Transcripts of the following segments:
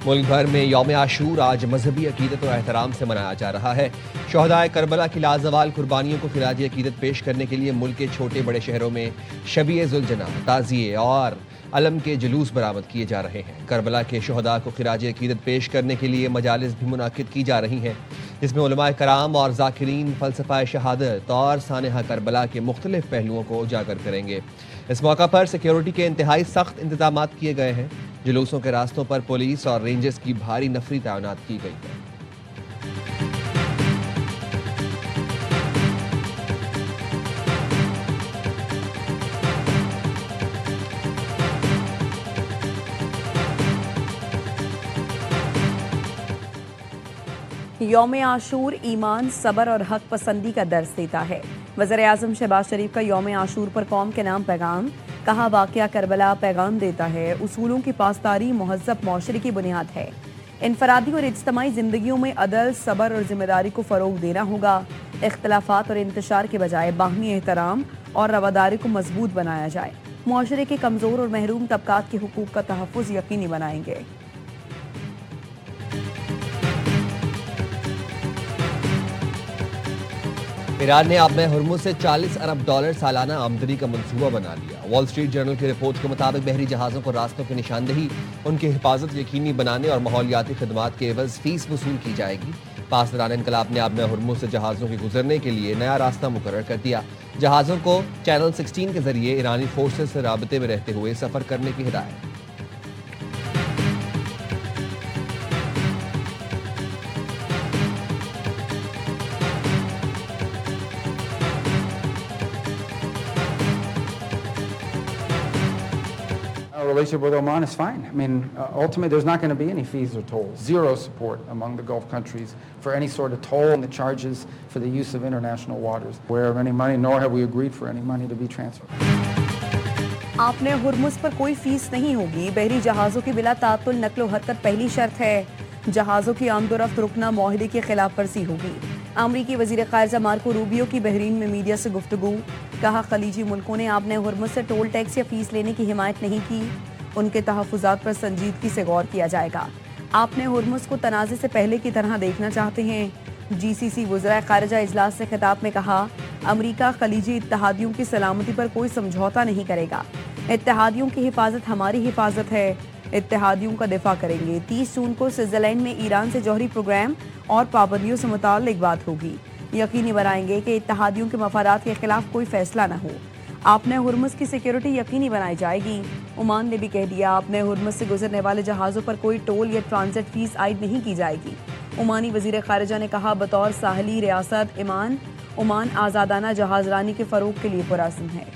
मुल्क भर में यौम आशूर आज मजहबी अकीदत और एहतराम से मनाया जा रहा है। शहदाए करबला की लाजवाल कुर्बानियों को खिराज अकीदत पेश करने के लिए मुल्क के छोटे बड़े शहरों में शबीए जुलजना, ताज़िए और अलम के जुलूस बरामद किए जा रहे हैं। करबला के शहदा को खिराज अकीदत पेश करने के लिए मजालिस भी मुनाकिद की जा रही हैं, जिसमें उलमाए कराम और ज़ाकिरीन फ़लसफ़ा शहादत और सानहा करबला के मुख्तलिफ पहलुओं को उजागर करेंगे। इस मौका पर सिक्योरिटी के इंतहाई सख्त इंतजाम किए गए हैं। जुलूसों के रास्तों पर पुलिस और रेंजर्स की भारी नफरी तैनात की गई है। यौम आशूर ईमान, सबर और हक पसंदी का दर्स देता है। वज़ीर-ए-आज़म शहबाज शरीफ का यौम आशूर पर कौम के नाम पैगाम। कहा, वाक़या करबला पैगाम देता है उसूलों की पासदारी मुहज़्ज़ब मुआशरे की बुनियाद है। इनफरादी और इज्तिमाई ज़िंदगियों में अदल, सबर और जिम्मेदारी को फ़रोग़ देना होगा। इख्तिलाफ़ात और इंतशार के बजाय बाहमी एहतराम और रवादारी को मजबूत बनाया जाए। मुआशरे के कमज़ोर और महरूम तबकात के हुकूक़ का तहफ़्फ़ुज़ यकीनी बनाएंगे। ईरान ने आबे हुर्मुज़ से 40 अरब डॉलर सालाना आमदनी का मंसूबा बना लिया। वॉल स्ट्रीट जर्नल की रिपोर्ट के मुताबिक बहरी जहाज़ों को रास्तों की निशानदेही, उनकी हिफाजत यकीनी बनाने और माहौलियाती खदमात के एवज़ फीस वसूल की जाएगी। पासदारान इनकलाब ने आबे हुर्मुज़ से जहाज़ों के गुजरने के लिए नया रास्ता मुकर्रर कर दिया। जहाज़ों को चैनल 16 के जरिए ईरानी फोर्सेज से राबते में रहते हुए सफ़र करने की हिदायत। Our relationship with Oman is fine. I mean, ultimately, there's not going to be any fees or tolls. Zero support among the Gulf countries for any sort of toll and the charges for the use of international waters. Aware of any money, nor have we agreed for any money to be transferred. आपने Hormuz पर कोई fees नहीं होगी। बहरी जहाज़ों की बिला तातुल नक्लो हरकत पहली शर्त है। जहाज़ों की आमदोरफ्त रुकना मुआहदे की खिलाफ वर्जी होगी। अमरीकी वज़ीर ख़ारिजा मार्को रूबियो की बहरीन में मीडिया से गुफ्तगू। कहा, खलीजी मुल्कों ने आपने हुर्मुज़ से टोल टैक्स या फीस लेने की हिमायत नहीं की। उनके तहफ़्फ़ुज़ात पर संजीदगी से गौर किया जाएगा। आपने हुर्मुज़ को तनाज़े से पहले की तरह देखना चाहते हैं। GCC वज़ीर ख़ारिजा इजलास से खिताब में कहा, अमरीका खलीजी इत्तेहादियों की सलामती पर कोई समझौता नहीं करेगा। इत्तेहादियों की हिफाजत हमारी हिफाजत है। इत्तेहादियों का दिफा करेंगे। 30 जून को स्विट्ज़रलैंड में ईरान से जौहरी प्रोग्राम और पाबंदियों से मुताल्लिक़ बात होगी। यकीनी बनाएंगे कि इत्तेहादियों के मफादात के खिलाफ कोई फैसला न हो। आपने हुर्मुज़ की सिक्योरिटी यकीनी बनाई जाएगी। ओमान ने भी कह दिया, आपने हुर्मुज़ से गुजरने वाले जहाज़ों पर कोई टोल या ट्रांजिट फीस आयद नहीं की जाएगी। ओमानी वज़ीर ख़ारिजा ने कहा, बतौर साहली रियासत ओमान आज़ादाना जहाज़रानी के फ़रोग़ के लिए पुरअज़्म है।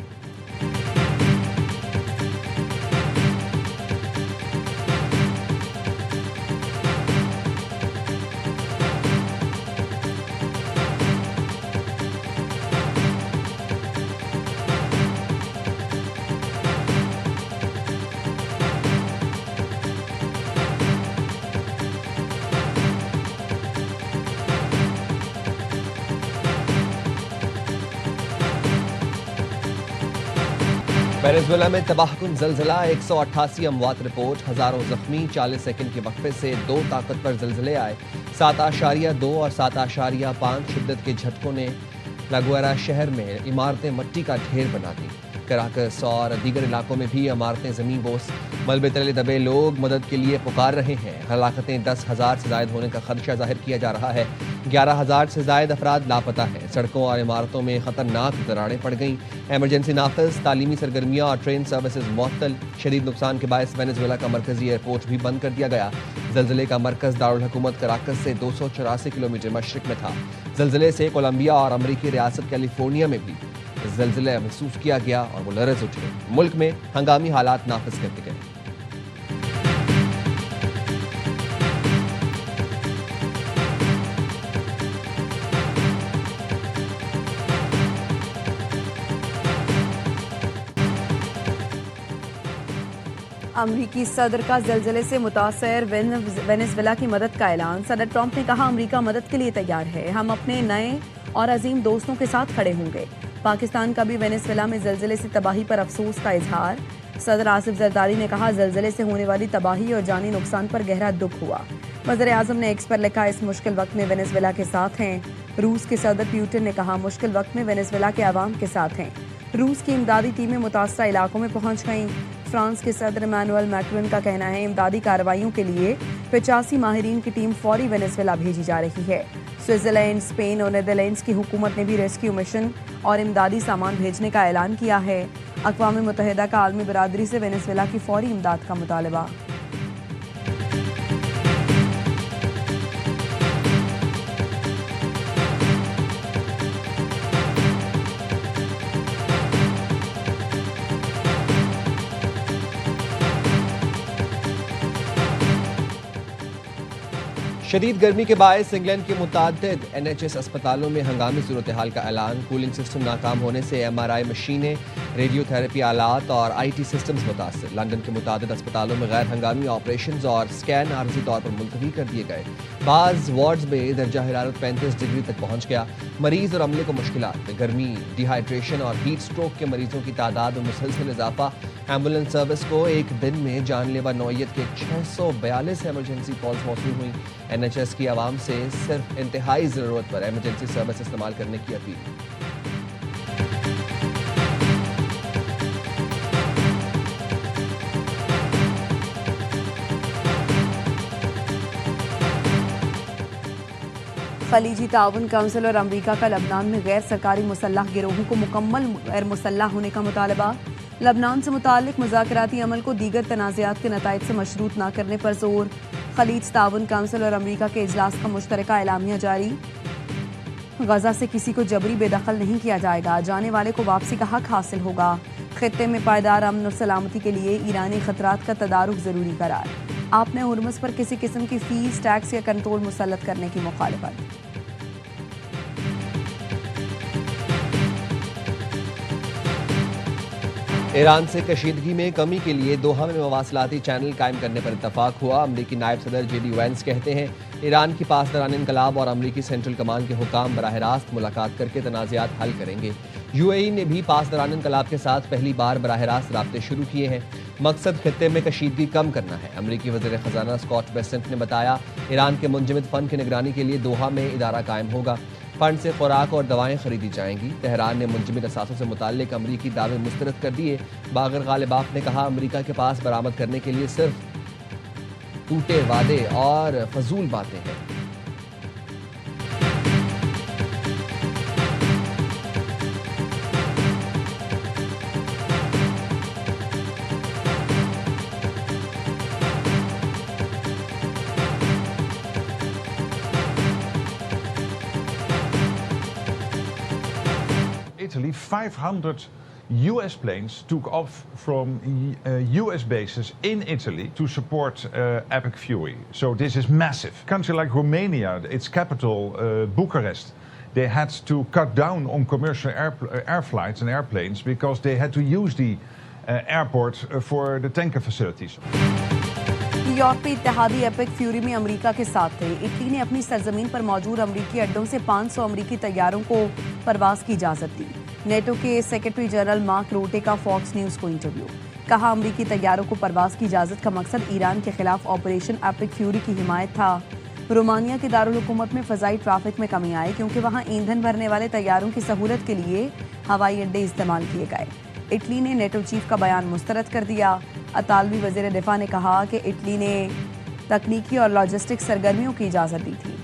वेनेजुएला में तबाहकुन ज़लज़ला, 188 अमवात रिपोर्ट, हज़ारों जख्मी। 40 सेकंड के वक्फे से 2 ताकतवर ज़लज़ले आए। 7.2 और 7.5 शिद्दत के झटकों ने लागुएरा शहर में इमारतें मट्टी का ढेर बना दी। कराकस और दीगर इलाकों में भी इमारतें ज़मीन बोस। मलबे तले दबे लोग मदद के लिए पुकार रहे हैं। हलाकतें 10,000 से ज़ायद होने का खदशा जाहिर किया जा रहा है। 11,000 से ज़ायद अफराद लापता हैं। सड़कों और इमारतों में खतरनाक दरारें पड़ गईं। एमरजेंसी नाफिज, तालीमी सरगर्मियाँ और ट्रेन सर्विसेज मुअत्तल। शदीद नुकसान के बायस वेनेजुएला का मरकजी एयरपोर्ट भी बंद कर दिया गया। ज़लज़ले का मरकज़ दारुल हुकूमत कराकस से 284 किलोमीटर मशरिक में था। ज़लज़ले से कोलंबिया और अमरीकी रियासत कैलिफोर्निया में भी ज़लज़ला महसूस किया गया और वो लरज़ उठे। मुल्क में हंगामी हालात नाफिज कर दिए गए। अमरीकी सदर का ज़लज़ले से मुतासर वेनेजुएला की मदद का ऐलान। सदर ट्रंप ने कहा, अमरीका मदद के लिए तैयार है। हम अपने नए और अजीम दोस्तों के साथ खड़े होंगे। पाकिस्तान का भी वेनेजुएला में ज़लज़ले से तबाही पर अफसोस का इजहार। सदर आसिफ जरदारी ने कहा, ज़लज़ले से होने वाली तबाही और जानी नुकसान पर गहरा दुख हुआ। वज़ीर-ए-आज़म ने एक्स पर लिखा, इस मुश्किल वक्त में वेनेज़ुएला के साथ हैं। रूस के सदर पुतिन ने कहा, मुश्किल वक्त में वेनेज़ुएला के अवाम के साथ हैं। रूस की इमदादी टीमें मुतासरा इलाकों में पहुंच गईं। फ्रांस के सदर इमैनुअल मैक्रोन का कहना है, इमदादी कार्रवाइयों के लिए 85 माहिरीन की टीम फौरी वेनेज़ुएला भेजी जा रही है। स्विट्ज़रलैंड, स्पेन और नीदरलैंड्स की हुकूमत ने भी रेस्क्यू मिशन और इमदादी सामान भेजने का ऐलान किया है। अक़वाम मुत्तहिदा का आलमी बरादरी से वेनेज़ुएला की फौरी इमदाद का मुतालबा। शदीद गर्मी के बायस इंग्लैंड के मुतादिद NHS अस्पतालों में हंगामी सूरत हाल का ऐलान। कूलिंग सिस्टम नाकाम होने से MRI मशीनें, रेडियोथेरेपी आलात और IT सिस्टम्स मुतासर। लंदन के मुतादिद अस्पतालों में गैर हंगामी ऑपरेशंस और स्कैन आर्जी तौर पर मुलतवी कर दिए गए। बाज़ वार्ड्स में दर्जा हरारत 35 डिग्री तक पहुंच गया। मरीज और अमले को मुश्किलात। गर्मी, डिहाइड्रेशन और हीट स्ट्रोक के मरीजों की तादाद में मुसलसल इजाफा। एम्बुलेंस सर्विस को एक दिन में जानलेवा नौयत के 642 एमरजेंसी कॉल्स मौसूल हुई। NHS की आवाम से सिर्फ इंतहाई ज़रूरत पर एमरजेंसी सर्विस इस्तेमाल करने की अपील। खलीजी ताउन काउंसिल और अमरीका का लबनान में गैर सरकारी मुसल्लह गिरोहों को मुकम्मल गैर मुसल्लह होने का मुतालबा। लबनान से मुताल्लिक मुज़ाकराती अमल को दीगर तनाज़ात के नताइज से मशरूत न करने पर जोर। खलीज ताउन काउंसिल और अमरीका के इजलास का मुश्तरका एलामिया जारी। गजा से किसी को जबरी बेदखल नहीं किया जाएगा, जाने वाले को वापसी का हक हासिल होगा। खित्ते में पायदार अमन और सलामती के लिए ईरानी खतरात का तदारुक ज़रूरी करार। आपने हुर्मुज़ पर किसी किस्म की फीस, टैक्स या कंट्रोल मुसल्लत करने की मुखालिफत। ईरान से कशीदगी में कमी के लिए दोहा में मवासलाती चैनल कायम करने पर इत्तफाक हुआ। अमरीकी नायब सदर JD वैंस कहते हैं, ईरान की पासदारान इनकलाब और अमरीकी सेंट्रल कमान के हुकाम बराह रास्त मुलाकात करके तनाज़ात हल करेंगे। UAE ने भी पासदारान इनकलाब के साथ पहली बार बराह रास्त राब्ते शुरू किए हैं। मकसद खित्ते में कशीदगी कम करना है। अमरीकी वज़ीर ख़ज़ाना स्कॉट बेसेंट ने बताया, ईरान के मुंजमद फ़ंड की निगरानी के लिए दोहा में इदारा कायम होगा। फंड से खुराक और दवाएं खरीदी जाएंगी। तेहरान ने मुंजमद असासों से मुताल्लिक अमरीकी दावे मुस्तरद कर दिए। बागर गालिबाफ ने कहा, अमरीका के पास बरामद करने के लिए सिर्फ टूटे वादे और फजूल बातें हैं। Italy, 500 US planes took off from US bases in Italy to support Epic Fury. So this is massive. A country like Romania, its capital Bucharest, they had to cut down on commercial air flights and airplanes because they had to use the airport for the tanker facilities. यूरोपीय इत्तेहादी epic fury में America के साथ थे। Italy ने अपनी सरजमीन पर मौजूद अमेरिकी अड्डों से 500 अमेरिकी तैयारों को परवाज की इजाजत दी। नेटो के सेक्रेटरी जनरल मार्क रूटे का फॉक्स न्यूज को इंटरव्यू। कहा, अमेरिकी तैयारों को परवाज की इजाजत का मकसद ईरान के खिलाफ ऑपरेशन एपिक फ्यूरी की हिमायत था। रोमानिया के दारुल हुकूमत में फ़ज़ाई ट्रैफिक में कमी आई क्योंकि वहाँ ईंधन भरने वाले तैयारों की सहूलत के लिए हवाई अड्डे इस्तेमाल किए गए। इटली ने नेटो चीफ का बयान मुस्तरद कर दिया। अतालवी वज़ीर दिफा ने कहा कि इटली ने तकनीकी और लॉजिस्टिक सरगर्मियों की इजाज़त दी थी।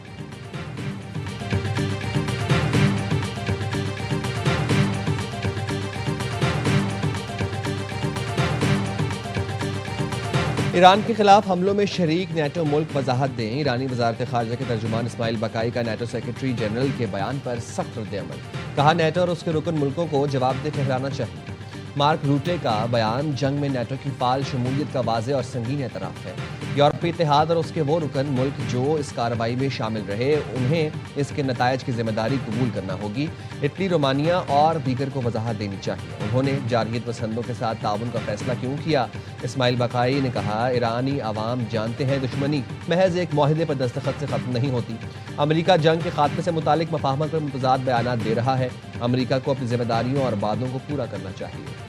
ईरान के खिलाफ हमलों में शरीक नेटो मुल्क वजाहत दें। ईरानी वजारत खारजा के तर्जुमान इस्माइल बकाई का नेटो सेक्रेटरी जनरल के बयान पर सख्त रद्द-ए-अमल। कहा, नेटो और उसके रुकन मुल्कों को जवाबदेह ठहराना चाहिए। मार्क रूटे का बयान जंग में नेटो की फाल शमूलियत का वाज़ेह और संगीन एतराफ़ है। यूरोपीय इत्तेहाद और उसके वो रुकन मुल्क जो इस कार्रवाई में शामिल रहे, उन्हें इसके नतायज की जिम्मेदारी कबूल करना होगी। इटली, रोमानिया और दीगर को वजाहत देनी चाहिए। उन्होंने जारहियत पसंदों के साथ ताउन का फैसला क्यों किया। इस्माइल बकाई ने कहा, ईरानी अवाम जानते हैं दुश्मनी महज एक माहिदे पर दस्तखत से ख़त्म नहीं होती। अमरीका जंग के खात्मे से मुतालिक मफाहमत पर मुतज़ाद बयानात दे रहा है। अमरीका को अपनी जिम्मेदारियों और वादों को पूरा करना चाहिए।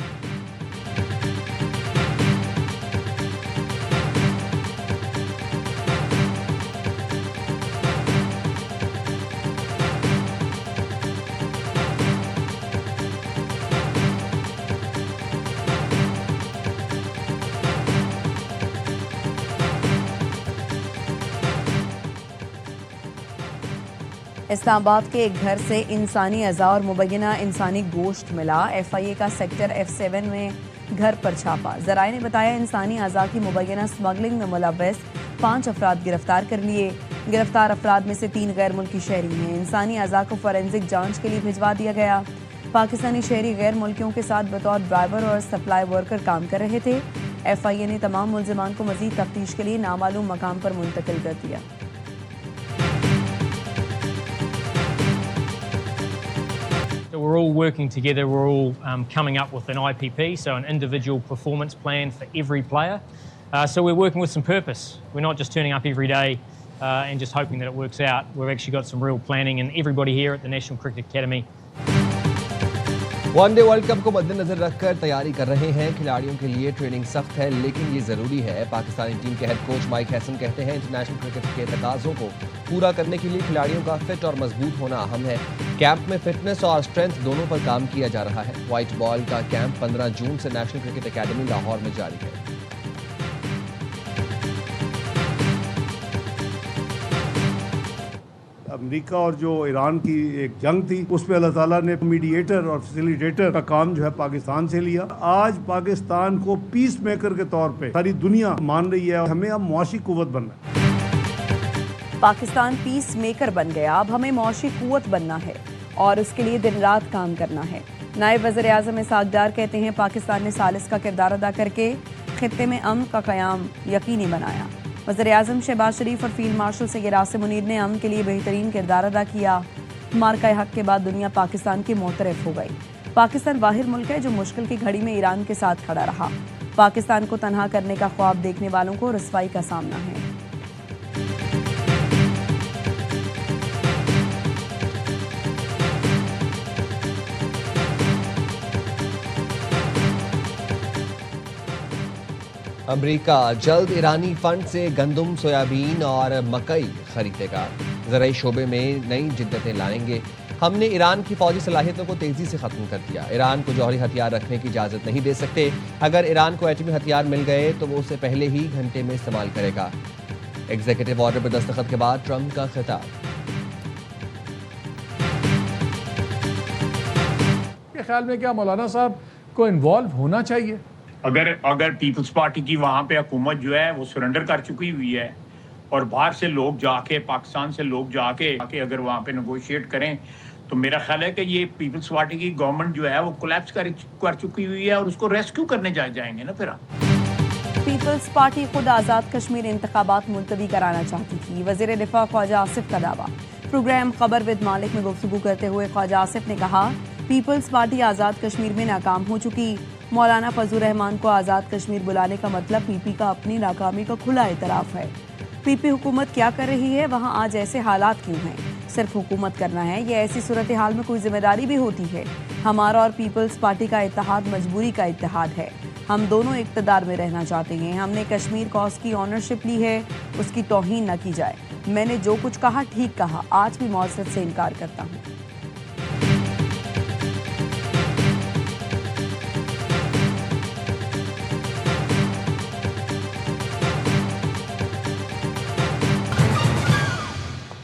इस्लामाबाद के एक घर से इंसानी अज़ा और मुबैना इंसानी गोश्त मिला। FIA का सेक्टर F7 में घर पर छापा। ज़राए ने बताया इंसानी अज़ा की मुबैना स्मगलिंग में मुलव्वस 5 अफराद गिरफ्तार कर लिए। गिरफ्तार अफराद में से 3 गैर मुल्की शहरी हैं। इंसानी अज़ा को फॉरेंसिक जांच के लिए भिजवा दिया गया। पाकिस्तानी शहरी गैर मुल्कियों के साथ बतौर ड्राइवर और सप्लाई वर्कर काम कर रहे थे। FIA ने तमाम मुल्ज़िमान को मज़ीद तफ्तीश के लिए नामालूम मकाम पर मुंतकिल कर दिया। So we're all working together, we're all coming up with an IPP, so an individual performance plan for every player. So we're working with some purpose. We're not just turning up every day and just hoping that it works out. We've actually got some real planning, and everybody here at the National Cricket Academy. One day world cup को मद्देनजर रखकर तैयारी कर रहे हैं। खिलाड़ियों के लिए ट्रेनिंग सख्त है, लेकिन ये जरूरी है। पाकिस्तानी टीम के हेड कोच माइक हैसन कहते हैं इंटरनेशनल क्रिकेट के तकाज़ों को पूरा करने के लिए खिलाड़ियों का फिट और मजबूत होना अहम है। कैंप में फिटनेस और स्ट्रेंथ दोनों पर काम किया जा रहा है। व्हाइट बॉल का कैंप 15 जून से नेशनल क्रिकेट अकेडमी लाहौर में जारी है। अमेरिका और जो ईरान की एक जंग थी, उसमें अल्लाह ताला ने मीडिएटर और फैसिलिटेटर का काम जो है पाकिस्तान से लिया। आज पाकिस्तान को पीस मेकर के तौर पे सारी दुनिया मान रही है। हमें अब मुआशी कुव्वत बनना है। पाकिस्तान पीस मेकर बन गया, अब हमें मुआशी कुव्वत बनना है और उसके लिए दिन रात काम करना है। नायब वज़ीर आज़म इसहाक़ डार कहते हैं पाकिस्तान ने सालिस का किरदार अदा करके खित्ते में अमन का क़याम यकीनी बनाया। वज़ीर आज़म शहबाज शरीफ और फील्ड मार्शल सैयद आसिम मुनीर ने अमन के लिए बेहतरीन किरदार अदा किया। मार्का हक के बाद दुनिया पाकिस्तान की मोतरफ हो गई। पाकिस्तान वाहिद मुल्क है जो मुश्किल की घड़ी में ईरान के साथ खड़ा रहा। पाकिस्तान को तनहा करने का ख्वाब देखने वालों को रुसवाई का सामना है। अमेरिका जल्द ईरानी फंड से गंदम, सोयाबीन और मकई खरीदेगा। ज़राई शोबे में नई जिद्दतें लाएंगे। हमने ईरान की फौजी सलाहियतों को तेज़ी से ख़त्म कर दिया। ईरान को जौहरी हथियार रखने की इजाज़त नहीं दे सकते। अगर ईरान को एटमी हथियार मिल गए तो वो उसे पहले ही घंटे में इस्तेमाल करेगा। एग्जीक्यूटिव ऑर्डर पर दस्तखत के बाद ट्रंप का खिताब। के ख्याल में क्या मौलाना साहब को इन्वॉल्व होना चाहिए? अगर पीपल्स पार्टी की वहाँ पे हुकूमत जो है वो सरेंडर कर चुकी हुई है और बाहर से लोग जाके, पाकिस्तान से लोग जाके अगर वहाँ पे नेगोशिएट करें तो मेरा ख्याल है कि ये पीपल्स पार्टी की गवर्नमेंट जो है वो कोलैप्स कर चुकी हुई है और उसको रेस्क्यू करने जाएंगे ना। फिर पीपल्स पार्टी खुद आज़ाद कश्मीर इंतखाबात मुलतवी कराना चाहती थी। वज़ीर दिफा ख्वाजा आसिफ का दावा। प्रोग्राम खबर विद मालिक में गुफ्तगू करते हुए ख्वाजा आसिफ ने कहा पीपल्स पार्टी आज़ाद कश्मीर में नाकाम हो चुकी। मौलाना फजलुर रहमान को आज़ाद कश्मीर बुलाने का मतलब PP का अपनी नाकामी का खुला एतराफ़ है। PP हुकूमत क्या कर रही है, वहाँ आज ऐसे हालात क्यों हैं? सिर्फ हुकूमत करना है, ये ऐसी सूरत हाल में कोई जिम्मेदारी भी होती है। हमारा और पीपल्स पार्टी का इत्तेहाद मजबूरी का इत्तेहाद है। हम दोनों इक़्तिदार में रहना चाहते हैं। हमने कश्मीर कॉज की ऑनरशिप ली है, उसकी तौहीन न की जाए। मैंने जो कुछ कहा ठीक कहा, आज भी मौज़रत से इनकार करता हूँ।